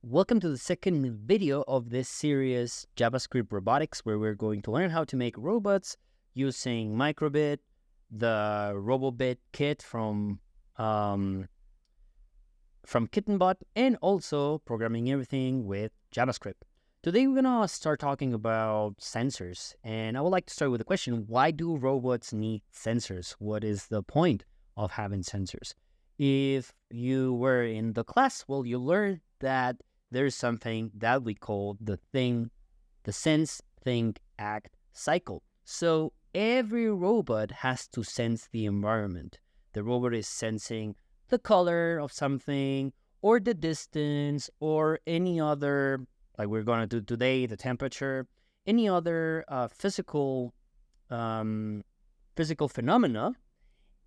Welcome to the second video of this series, JavasCript Robotics, where we're going to learn how to make robots using Microbit, the RoboBit kit from KittenBot, and also programming everything with JavaScript. Today, we're going to start talking about sensors, and I would like to start with the question, why do robots need sensors? What is the point of having sensors? If you were in the class, well, you learned that there's something that we call the sense, think, act cycle. So every robot has to sense the environment. The robot is sensing the color of something, or the distance, or any other, like we're going to do today, the temperature, any other physical phenomena.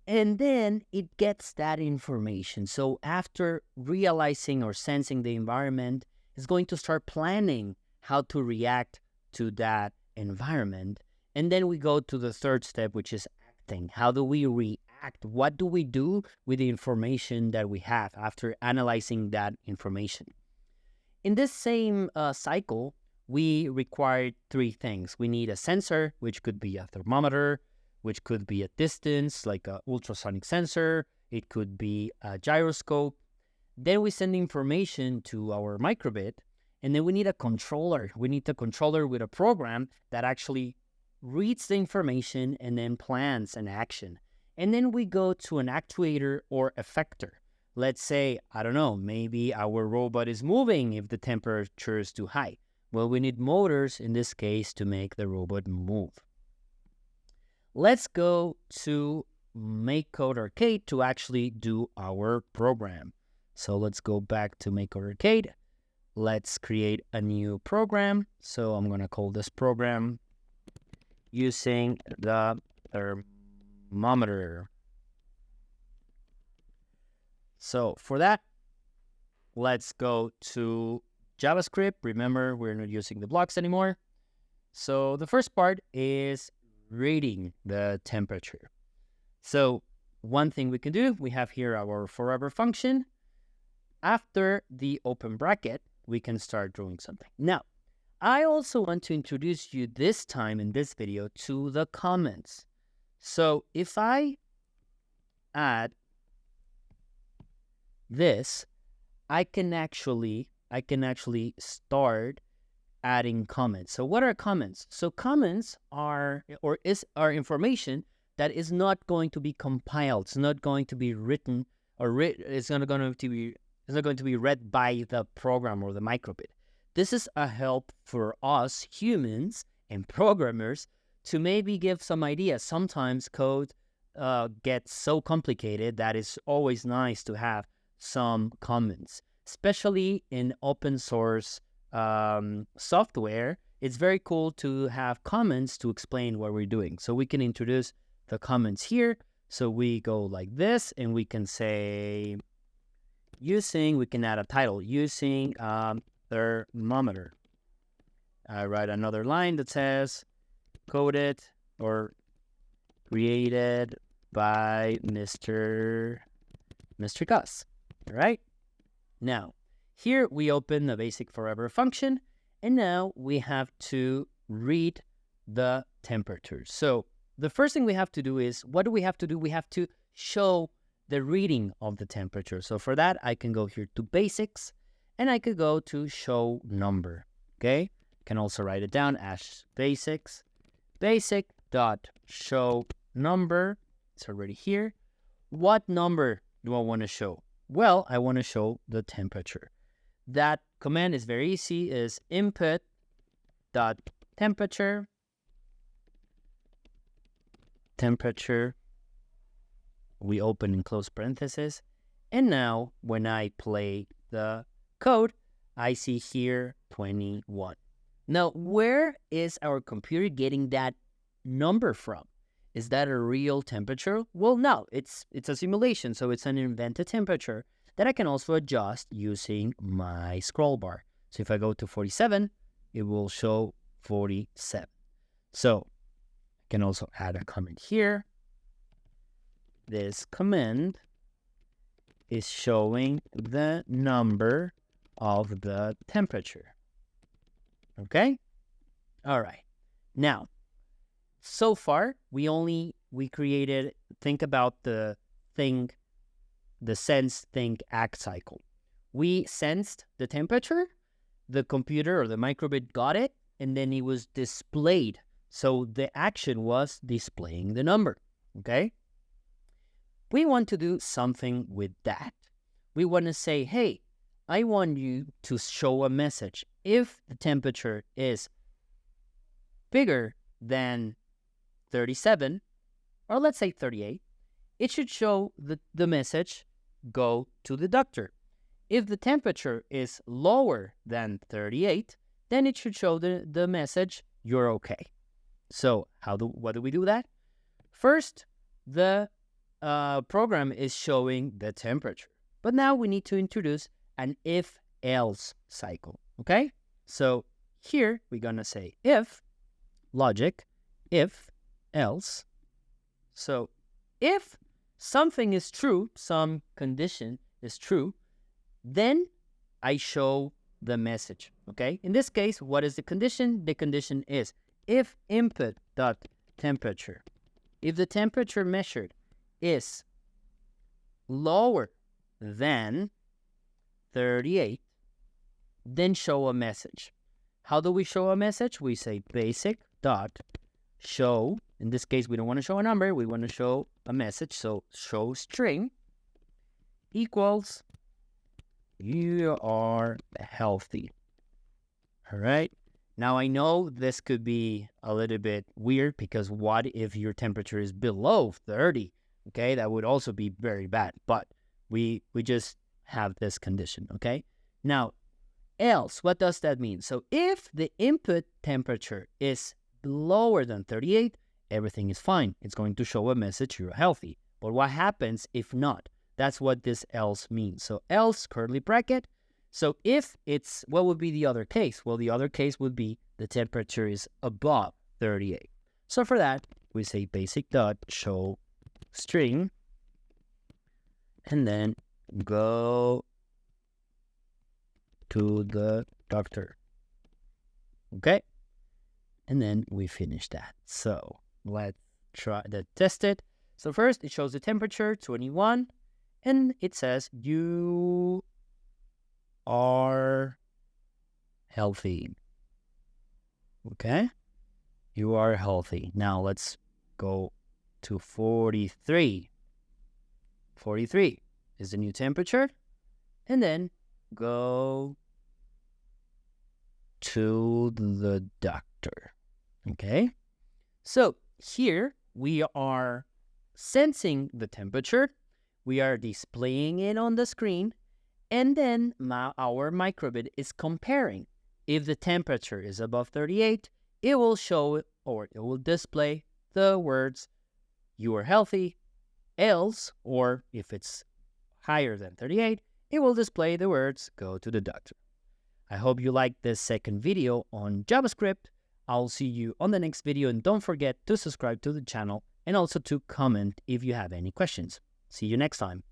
And then it gets that information. So after realizing or sensing the environment, it's going to start planning how to react to that environment. And then we go to the third step, which is acting. How do we react? What do we do with the information that we have after analyzing that information? In this same cycle, we require three things. We need a sensor, which could be a thermometer, which could be a distance, like an ultrasonic sensor. It could be a gyroscope. Then we send information to our microbit, and then we need a controller. We need a controller with a program that actually reads the information and then plans an action. And then we go to an actuator or effector. Let's say, I don't know, maybe our robot is moving if the temperature is too high. Well, we need motors, in this case, to make the robot move. Let's go to Make Code Arcade to actually do our program. So let's go back to Make Code Arcade. Let's create a new program. So I'm going to call this program using the thermometer. So for that, let's go to JavaScript. Remember, we're not using the blocks anymore. So the first part is reading the temperature. So one thing we can do, we have here our forever function. After the open bracket, we can start drawing something. Now, I also want to introduce you this time in this video to the comments. So if I add this, I can actually start adding comments. So what are comments? So comments are information that is not going to be compiled. It's not going to be written or it's not going to be read by the program or the microbit. This is a help for us humans and programmers to maybe give some ideas. Sometimes code gets so complicated that it's always nice to have some comments, especially in open source software. It's very cool to have comments to explain what we're doing. So we can introduce the comments here. So we go like this, and we can say we can add a title, using thermometer. I write another line that says coded or created by Mr. Gus. All right. Now, here we open the basic forever function, and now we have to read the temperature. So the first thing we have to do is, what do we have to do? We have to show the reading of the temperature. So for that, I can go here to basics, and I could go to show number. Okay, can also write it down as basics, basic.show number. It's already here. What number do I want to show? Well, I want to show the temperature. That command is very easy, is input.temperature, we open and close parentheses, and now when I play the code, I see here 21. Now, where is our computer getting that number from? Is that a real temperature? Well, no, it's a simulation, so it's an invented temperature that I can also adjust using my scroll bar. So if I go to 47, it will show 47. So I can also add a comment here. This command is showing the number of the temperature. Okay? All right. Now, so far, we created, think about the sense, think, act cycle. We sensed the temperature, the computer or the microbit got it, and then it was displayed. So the action was displaying the number, okay? We want to do something with that. We want to say, hey, I want you to show a message. If the temperature is bigger than 37, or let's say 38, it should show the message, go to the doctor. If the temperature is lower than 38, then it should show the message, you're okay. So what do we do that? First, the program is showing the temperature. But now we need to introduce an if-else cycle, okay? So here we're going to say if, logic, if, else. So if something is true, some condition is true, then I show the message, okay? In this case, what is the condition? The condition is if input dot temperature, if the temperature measured is lower than 38, then show a message. How do we show a message? We say basic dot show. In this case, we don't want to show a number. We want to show a message. So show string equals you are healthy. All right. Now, I know this could be a little bit weird because what if your temperature is below 30? Okay, that would also be very bad. But we just have this condition. Okay. Now, else, what does that mean? So if the input temperature is lower than 38, everything is fine. It's going to show a message, you're healthy. But what happens if not? That's what this else means. So else, curly bracket. So if it's, what would be the other case? Well, the other case would be the temperature is above 38. So for that, we say basic dot show string, and then go to the doctor. Okay? And then we finish that. So let's try to test it. So first, it shows the temperature, 21. And it says, you are healthy. Okay? You are healthy. Now let's go to 43. 43 is the new temperature. And then go to the doctor. Okay? So here we are sensing the temperature. We are displaying it on the screen, and then our microbit is comparing. If the temperature is above 38, it will show or it will display the words, you are healthy, else, or if it's higher than 38, it will display the words, go to the doctor. I hope you liked this second video on JavaScript. I'll see you on the next video, and don't forget to subscribe to the channel and also to comment if you have any questions. See you next time.